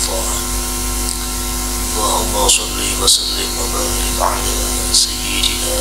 الشيطان. اللهم صل وسلم وبارك على سيدنا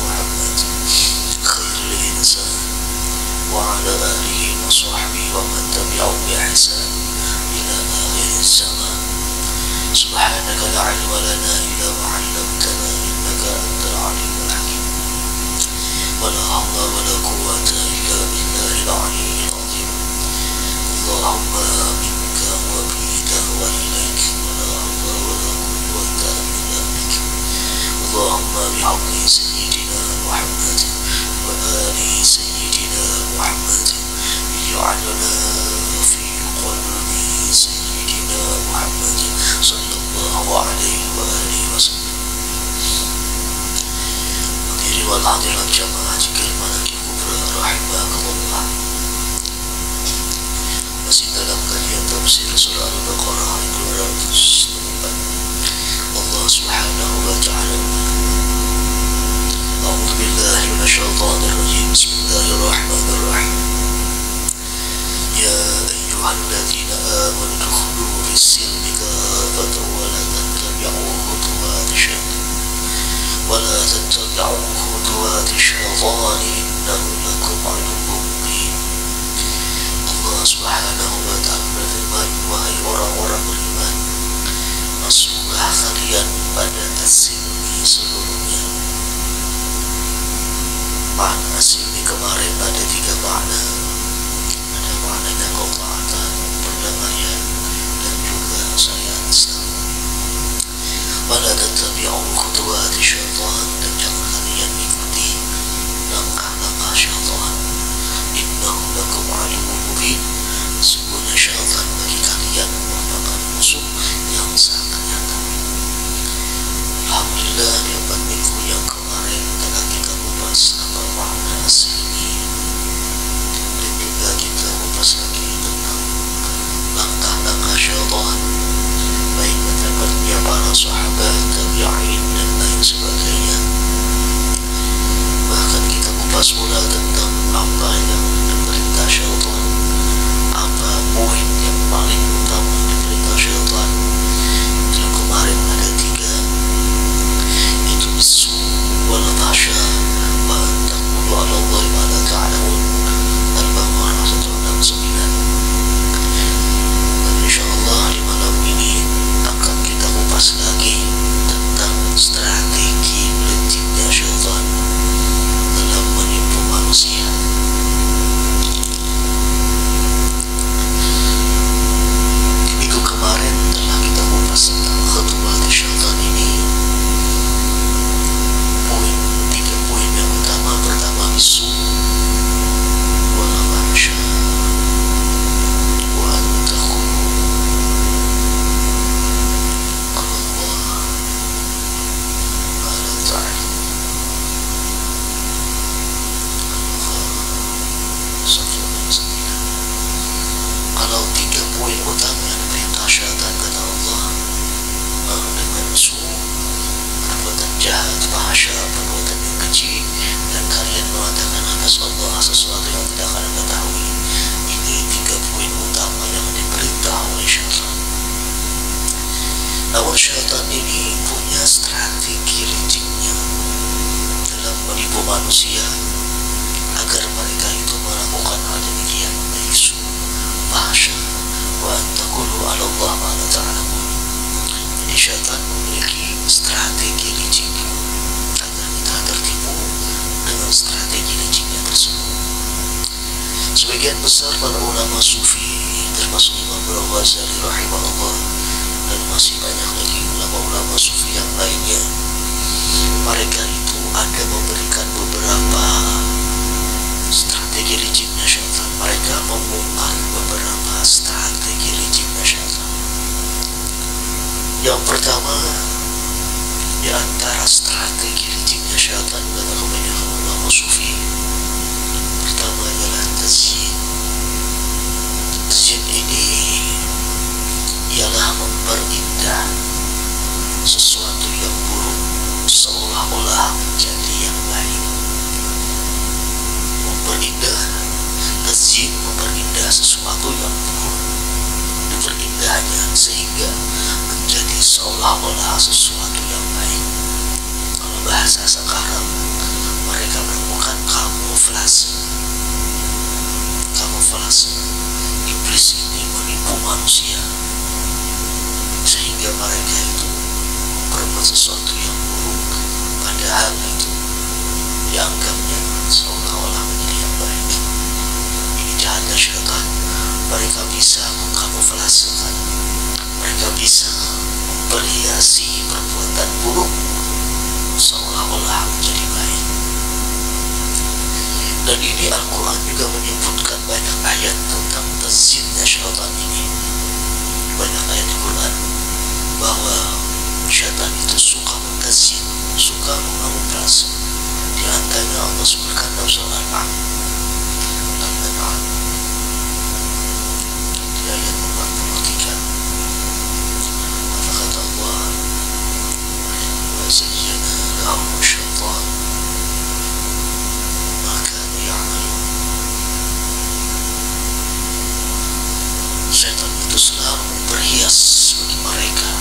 محمد خير الإنسان وعلى آله وصحبه ومن تبعهم بإحسان إلى آخر الزمان. سبحانك لا علم لنا إلا ما علمتنا إنك أنت العليم الحكيم. ولا حول ولا قوة إلا بالله العلي العظيم. اللهم منك وبك وإليك ولا حول ولا قوة إلا بك. اللهم بحق سيدنا محمد وآل سيدنا محمد اجعلنا في قلب سيدنا محمد صلى الله عليه وآله وسلم. Hadirin wal hadirat jamaah Jikir Manaqib Kubra rahimakumullah. Masih dalam kajian tafsir surah Al-Baqarah ayat 204. Allah Subhanahu wa ta'ala. A'udzu billahi minasyaitonir rajim. Bismillahirrahmanirrahim. Ya ayyuhalladzina amanu udkhulu fis-silmi kaffatan wa la tattabi'u khutuwatis syaitan wa la tattabi'u khutuwatis syaitan innahu lakum aduwwun mubin. Allah Subhanahu wa ta'ala berfirman, wahai orang-orang beriman, masuklah kalian pada as-silmi seluruhnya. Makna as-silmi kemarin ada 3 makna. Ada maknanya keutaatan, perdamaian, dan juga sayang Islam. Wala tattabi'u khutuwati syaitan, dan jangan kalian ikuti langkah-langkah syaitan. Innahu lakum aduwwun mubin. Sesungguhnya syaitan bagi kalian merupakan musuh yang sangat nyata. Alhamdulillah, di 4 minggu yang kemarin telah kita kupas apa makna as-silmi, dan juga kita kupas lagi tentang langkah-langkah syaitan, baik pendapatnya para sahabat, tabi'in, dan lain sebagainya. Bahkan kita kupas pula tentang apa yang diperintah syaitan, apa poin yang paling utama diperintah syaitan. Yang kemarin ada 3, yaitu bisu wal fahsya wa taqulu 'ala Allahi ma la ta'lamun. Al-Baqarah 169. Dan insyaallah di malam ini akan kita kupas lagi tentang strategi liciknya syaitan dalam menipu manusia. Minggu kemarin telah kita kupas tentang khutuwat syaitan ini. 3 poin yang utama. Pertama, bisu wal fahsya wa taqulu 'ala Allah ma la ta'lamun. Kalau 3 poin utama yang diperintah syaitan kata Allah, dengan su, perbuatan jahat, fahsya, perbuatan yang keji, dan kalian mengatakan atas Allah sesuatu yang tidak kalian ketahui. Ini 3 poin utama yang diperintah oleh syaitan. Namun syaitan ini punya strategi liciknya dalam menipu manusia agar mereka itu melakukan hal demikian, bisu, fahsya, wa taqulu 'ala Allah ma la ta'lamun. Jadi syaitan memiliki strategi licik agar kita tertipu dengan strategi liciknya tersebut. Sebagian besar para ulama sufi, termasuk Imam Al-Ghazali rahimahullah, dan masih banyak lagi ulama-ulama sufi yang lainnya, mereka itu ada memberikan beberapa strategi liciknya syaitan. Mereka membongkar beberapa strategi liciknya syaitan. Yang pertama, di antara strategi liciknya syaitan kata kebanyakan ulama sufi, pertama adalah tazyin. Tazyin ini ialah memperindah sesuatu yang buruk seolah-olah menjadi yang baik. Memperindah, tazyin memperindah sesuatu yang buruk diperindah kepadanya sehingga menjadi seolah-olah sesuatu yang baik. Kalau bahasa sekarang, mereka melakukan kamuflase. Iblis ini menipu manusia sehingga mereka itu berbuat sesuatu yang buruk, padahal itu dianggapnya seolah-olah menjadi yang baik. Ini jahatnya syaitan. Mereka bisa mengkamuflasekan, mereka bisa memperhiasi perbuatan buruk seolah-olah menjadi baik. Dan ini Al-Quran juga menyebutkan banyak ayat tentang tazkinnya syaitan ini. Banyak ayat di Quran bahwa syaitan itu suka mentazkin, suka mengamuflase. Di antaranya Allah sebutkan dalam surah Al-An'am di ayat 43. Apa kata Allah? Wa zayyana lahum syaitan ma kanu ya'malun. Syaitan itu selalu memperhias bagi mereka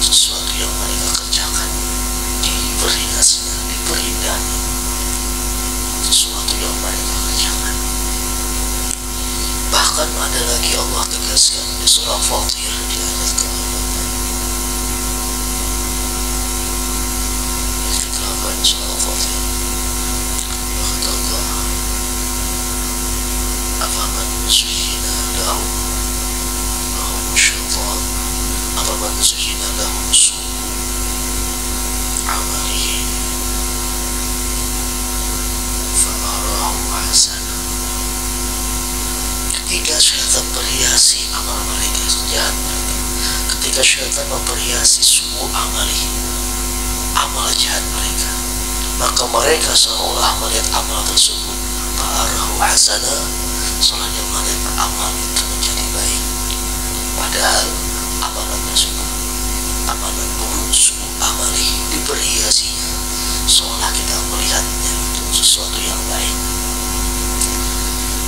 sesuatu yang mereka kerjakan, diperhiasnya, diperindahnya sesuatu yang mereka kerjakan. Bahkan ada lagi Allah tegaskan di surah Fatir di ayat ke-8. Ayat ke-8 surah Fatir. Kata Allah, afaman zuyyina lahum syaitan, afaman zuyyina lahum su'u amalihi fa'arahu hasana. Ketika syaitan perhiasi amal mereka, jahat mereka, ketika syaitan memperhiasi su'u amali, amal jahat mereka, maka mereka seolah melihat amal tersebut fa'arahu hasana, seolah yang melihat amal itu menjadi baik, padahal amalan tersebut amalan buruk, su'u amali, diperhiasinya seolah kita melihatnya itu sesuatu yang baik.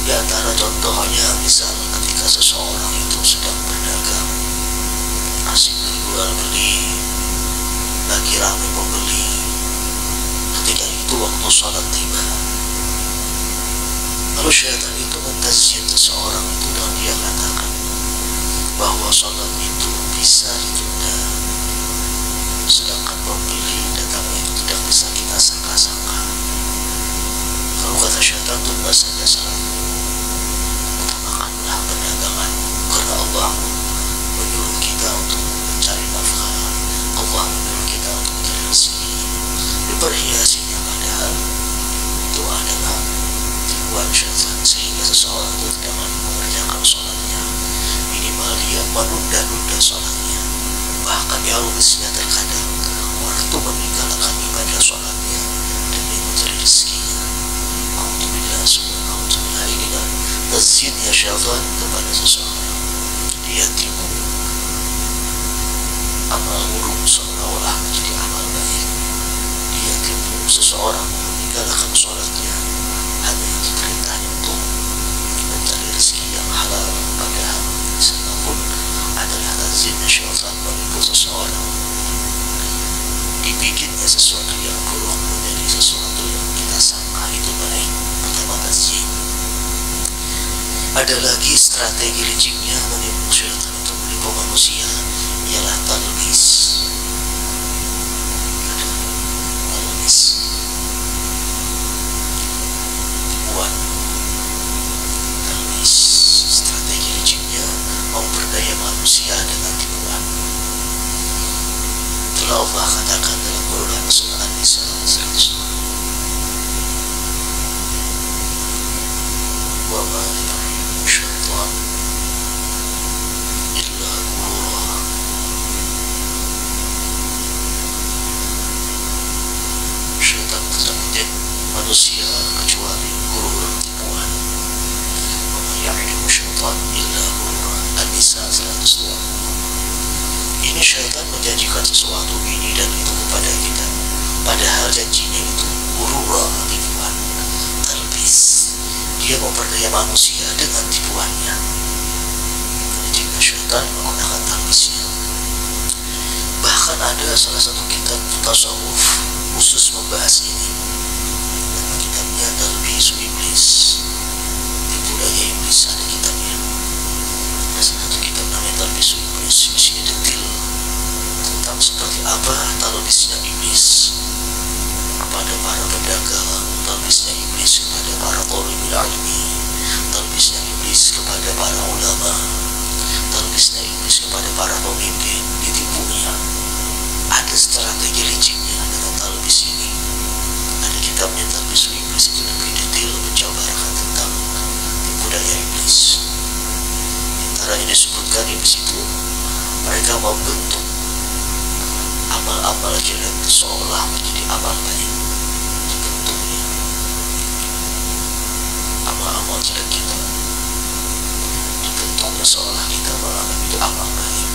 Di antara contohnya, misal ketika seseorang itu sedang berdagang, asik jual beli, lagi ramai pembeli, ketika itu waktu sholat tiba, lalu syaitan itu mentazkin seseorang itu dan dia katakan bahwa sholat itu bisa ditunda, sedangkan pembeli datangnya itu tidak bisa kita sangka-sangka. Kalau kata syaitan, tunda saja salat, utamakanlah perdagangan, karena Allah menyuruh kita untuk mencari nafkah, Allah menyuruh kita untuk mencari rezeki. Diperhiasinya padahal itu adalah tipuan syaitan, sehingga seseorang itu tidak mengerjakan sholatnya, minimal dia menunda-nunda sholatnya. Bahkan yang lulusnya terkadang orang itu meninggalkan ibadah sholatnya demi mencari rezekinya. Alhamdulillah, alhamdulillah, ini kan tazkinnya syaitan kepada seseorang. Dia tipu amal buruk seolah-olah menjadi amal baik. Dia tipu seseorang meninggalkan sholatnya hanya untuk perintahnya untuk mencari rezeki yang halal, padahal disana pun adalah tazkinnya syaitan menipu seseorang, dibikinnya sesuatu yang buruk menjadi sesuatu yang kita sangka itu baik. Pertama, tazkin. Ada lagi strategi liciknya menipu syaitan untuk menipu manusia, ialah talbis. Tipuan, talbis. Strategi liciknya memperdaya manusia dengan tipuan. Itulah Allah katakan dalam Quran surah An-Nisa 102. Wa ma ya'idu syaitan illa ghurura. Syaitan tidak menjadi manusia kecuali gurur, tipuan. Wa ma ya'idu syaitan illa ghurura. An-Nisa 102. Ini syaitan menjanjikan sesuatu ini dan itu kepada kita, padahal janjinya itu ghurura, tipuan, talbis. Dia memperdaya manusia dengan tipuannya. syaitan menggunakan talbisnya. Bahkan ada salah satu kitab tasawuf khusus membahas ini. Nama kitabnya Talbisu Iblis, tipu daya iblis, ada kitabnya. Ada satu kitab namanya Talbisu Iblis, isinya detail tentang seperti apa talbisnya iblis kepada para pedagang, talbisnya iblis kepada para thalibul ilmi, talbisnya iblis kepada para ulama, talbisnya iblis kepada para pemimpin, ditipunya. Ada strategi liciknya dengan talbis ini. Ada kitabnya Talbisul Iblis, itu lebih detail menjabarkan tentang tipu daya iblis. Antara yang disebutkan iblis itu, mereka membentuk amal-amal jelek seolah menjadi amal baik. Dibentuknya amal-amal jelek kita, dibentuknya seolah kita malah menjadi amal baik.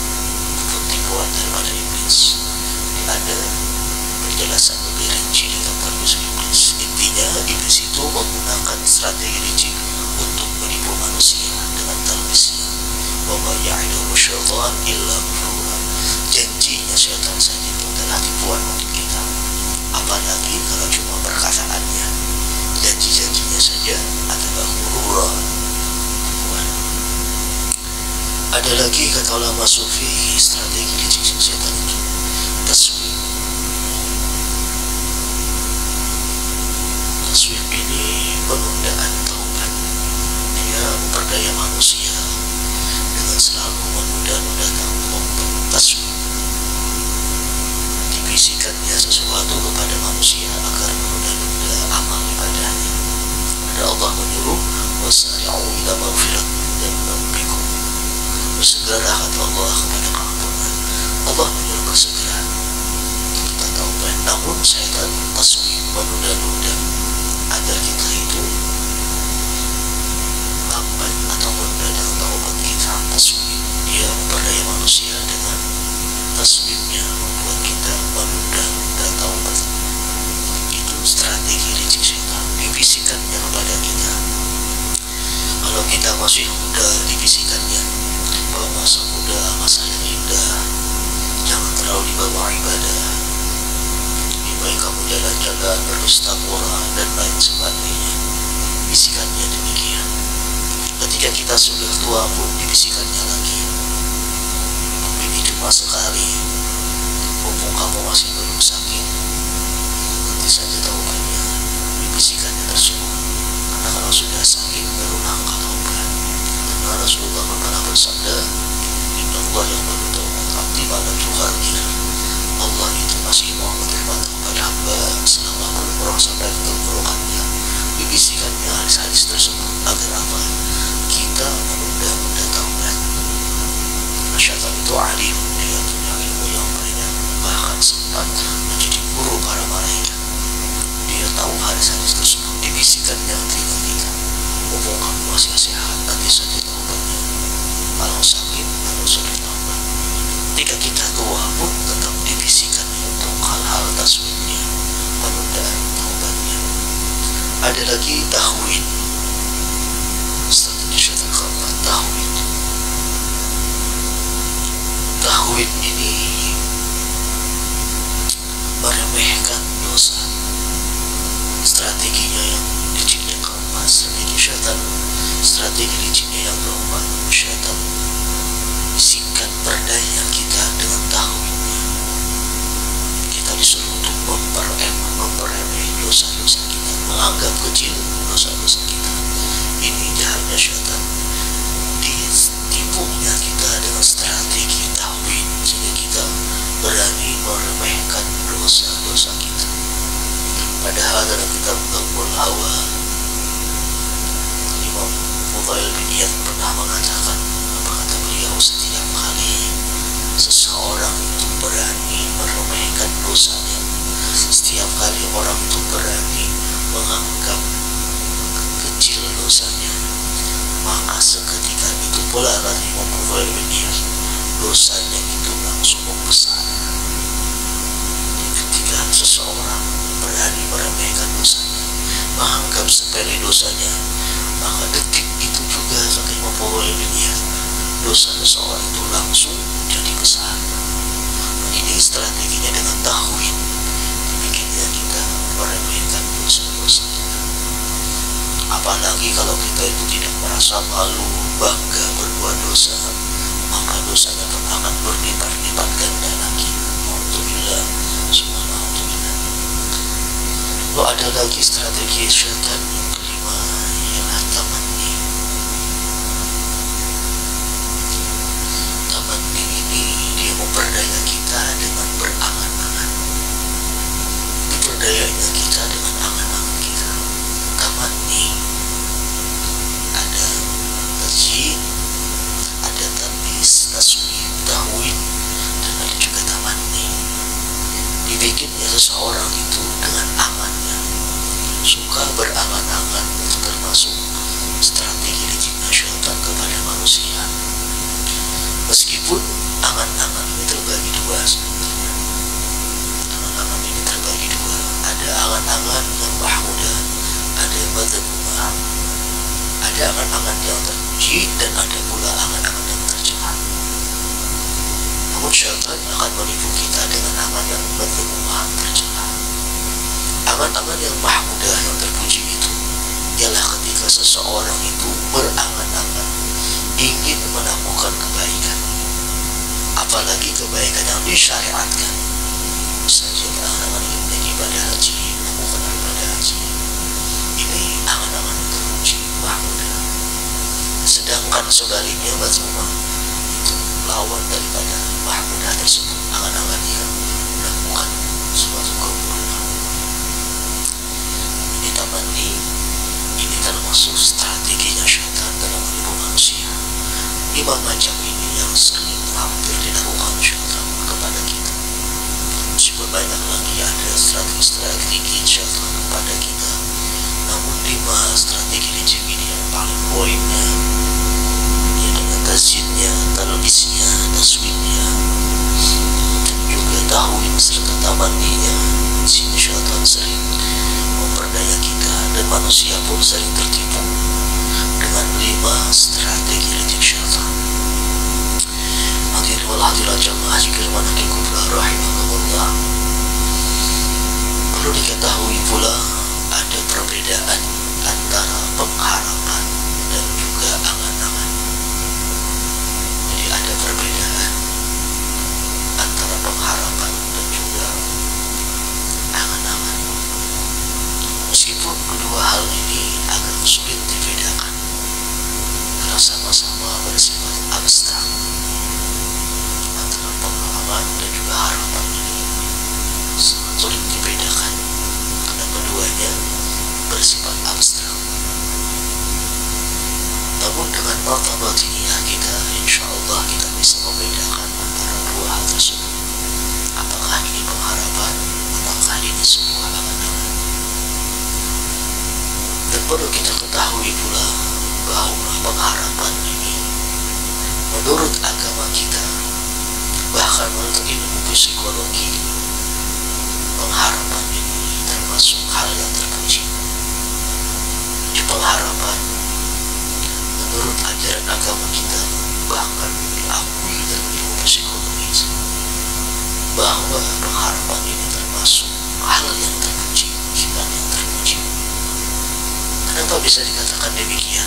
Itu tipuan daripada iblis. Ada penjelasan lebih rinci tentang talbis iblis. Intinya iblis itu menggunakan strategi licik untuk menipu manusia dengan talbisnya. Wa ma ya'iduhum syaitan illa ghurura. Janjinya syaitan saja itu adalah tipuan untuk kita. Apalagi kalau cuma perkataannya, janji-janjinya saja adalah ghurura, tipuan. Ada lagi kata ulama sufi, strategi licik syaitan itu taswif. Taswif ini penundaan taubat. Dia memperdaya manusia dengan selalu menunda-nunda taubat. Taswif, dibisikkannya sesuatu kepada manusia agar menunda-nunda amal ibadahnya. Ada Allah menyuruh wasari'u ila maghfirah dan rabbikum, bersegeralah kata Allah kepada keampunan. Allah menyuruh bersegera kita taubat, namun syaitan taswif, menunda-nunda agar kita itu lambat atau menunda dengan taubat kita. Taswif, dia memperdaya manusia dengan taswifnya, membuat kita menunda-nunda taubat. Itu strategi licik syaitan, dibisikkannya kepada kita. Kalau kita masih muda, dibisikkannya bahwa masa muda masa yang indah, jangan terlalu dibawa ibadah, lebih baik kamu jalan-jalan, bermusyawarah dan lain sebagainya. Bisikannya demikian. Ketika kita sudah tua pun dibisikannya lagi, ini cuma sekali, mumpung kamu masih belum sakit, nanti saja taubatnya. Dibisikannya tersebut, karena kalau sudah sakit barulah engkau taubat. Karena Rasulullah pernah bersabda, Inna Allah yang menuntut abdi malam tuharnya. Allah itu masih mau menerima taubat hamba selama belum merasa baik tenggorokannya. Dibisikannya hadis-hadis tersebut agar apa? Kita menunda-nunda taubat. Syaitan itu alim, dia punya ilmu yang banyak, bahkan sempat menjadi guru para malaikat. Dia tahu hadis-hadis tersebut, dibisikannya telinga kita. Mumpung kamu masih sehat, nanti saja taubatnya. Kalau sakit, baru sudah taubat. Ketika kita tua pun tetap dibisikannya untuk hal-hal taswifnya, penundaan taubatnya. Ada lagi tahwid, strategi syaitan keempat, tahwid. Tahwid ini meremehkan dosa. Strateginya yang licik yang keempat, strategi syaitan, strategi liciknya yang keempat, syaitan bisikkan berdaya kita dengan tahwidnya. Kita disuruh untuk memperemeh dosa-dosa kita, menganggap kecil dosa-dosa kita. Ini jahatnya syaitan, ditipunya kita dengan strategi tahwid, sehingga kita berani meremehkan dosa-dosa kita. Padahal dalam kitab Ghaibul Hawa, Imam Fudail bin Iyad pernah mengatakan, apa kata beliau, setiap kali seseorang itu berani meremehkan dosanya, setiap kali orang itu berani menganggap kecil dosanya, maka seketika itu pula kata Imam Fudail bin Iyad, dosanya itu langsung membesar. Ketika seseorang berani meremehkan dosanya, menganggap sepele dosanya, maka detik itu juga kata Imam Fudail bin Iyad, dosa seseorang itu langsung jadi besar. Ini strateginya dengan tahwin, bikinnya kita meremehkan dosa-dosa kita. Apalagi kalau kita itu tidak merasa malu, bangga berbuat dosa, maka dosanya akan berlipat-lipat ganda lagi. Alhamdulillah, subhanallah. Lalu ada lagi strategi syaitan yang kelima, ialah tamanni. Tamanni ini dia memperdaya kita dengan berangan-angan. Diperdayanya kita dengan angan-angan kita. Tamanni ada tajin, ada tanbis, taswir, tahwin, dan ada juga tamanni. Dibikinnya seseorang itu dengan angannya, suka berangan-angan, itu termasuk strategi liciknya syaitan kepada manusia. Meskipun angan-angan ini terbagi dua sebenarnya. Angan-angan ini terbagi dua. Ada angan-angan yang mahmudah, ada yang madzmumah. Ada angan-angan yang terpuji dan ada pula angan-angan yang tercela. Namun syaitan akan menipu kita dengan angan yang madzmumah, tercela. Angan-angan yang mahmudah, yang terpuji itu ialah ketika seseorang itu berangan-angan ingin melakukan kebaikan, apalagi kebaikan yang disyariatkan. Saja berangan-angan ingin menjadi ibadah haji, melakukan ibadah haji. Ini angan-angan yang terpuji, mahmudah. Sedangkan sebaliknya madzmumah itu lawan daripada mahmudah tersebut, angan-angan yang melakukan suatu keburukan. Ini tamanni, ini termasuk strateginya syaitan dalam menipu manusia. 5 macam ini yang sering hampir dilakukan syaitan kepada kita. Meskipun banyak lagi ada strategi syaitan kepada kita, namun 5 strategi licik ini yang paling poinnya, ya dengan tazinnya, talbisnya, taswirnya, dan juga tahwin serta tamanninya. Sini syaitan sering memperdaya kita dan manusia pun sering tertipu dengan 5 strategi licik syaitan. Hadirin wal hadirat jamaah sekalian rahimahumullah. Perlu diketahui pula ada perbedaan antara pengharapan dan juga angan-angan. Jadi ada perbedaan antara pengharapan dan juga angan-angan. Meskipun kedua hal ini agak sulit dibedakan karena sama-sama bersifat abstrak. Antara pengalaman dan juga harapan ini sangat sulit dibedakan karena keduanya bersifat abstrak. Namun dengan mata batiniah kita, insya Allah kita bisa membedakan antara dua hal tersebut. Apakah ini pengharapan, apakah ini sebuah angan-angan. Dan perlu kita ketahui pula bahwa pengharapan ini menurut agama kita, bahkan menurut ilmu psikologi, pengharapan ini termasuk hal yang terpuji. Di pengharapan menurut ajaran agama kita, bahkan diakui dalam ilmu psikologi, bahwa pengharapan ini termasuk hal yang terpuji, sifat yang terpuji. Kenapa bisa dikatakan demikian?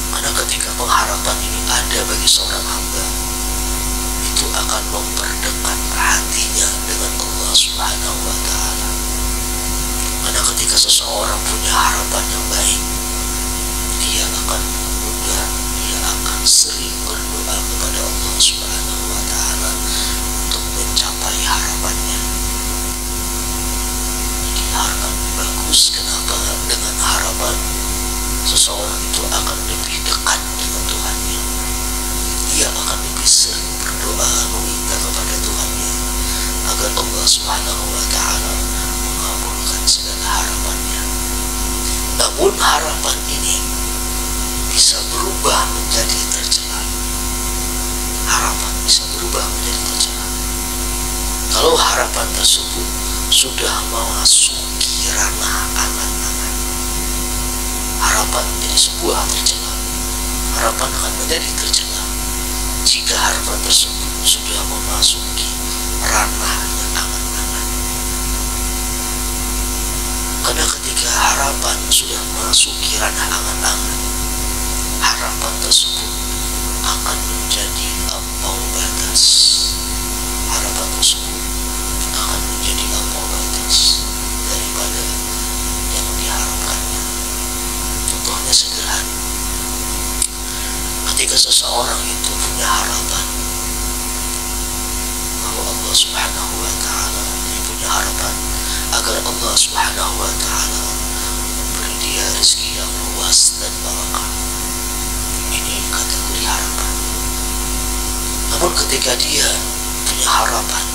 Karena ketika pengharapan ini ada bagi seorang hamba, itu akan memperdekat hatinya dengan Allah Subhanahu wa Ta'ala. Karena ketika seseorang punya harapan yang baik, dia akan mudah, dia akan sering berdoa kepada Allah Subhanahu wa Ta'ala untuk mencapai harapannya. Jadi harapan bagus. Kenapa? Dengan harapan seseorang itu akan lebih dekat dengan Tuhannya. Dia akan lebih sering berdoa meminta kepada Tuhannya agar Allah Subhanahu wa Ta'ala mengabulkan segala harapannya. Namun harapan ini bisa berubah menjadi tercela. Harapan bisa berubah menjadi tercela kalau harapan tersebut sudah memasuki ranah angan-angan. Harapan menjadi sebuah tercela harapan akan menjadi tercela jika harapan tersebut sudah memasuki ranah yang angan-angan. Karena ketika harapan sudah memasuki ranah angan-angan, harapan tersebut akan menjadi lampau batas. Harapan tersebut akan menjadi lampau batas daripada yang diharapkannya. Contohnya sederhana, ketika seseorang itu punya harapan bahwa Allah Subhanahu wa Ta'ala, dia punya harapan agar Allah Subhanahu wa Ta'ala memberi dia rezeki yang luas dan barakah. Ini kategori harapan. Namun ketika dia punya harapan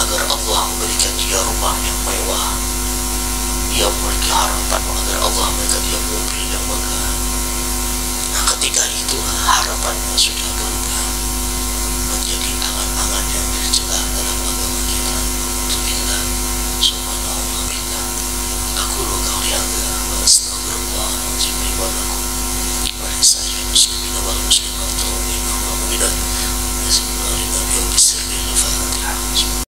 agar Allah memberikan dia rumah yang mewah, dia memiliki harapan agar Allah memberikan dia mobil yang megah, nah ketika itu harapannya sudah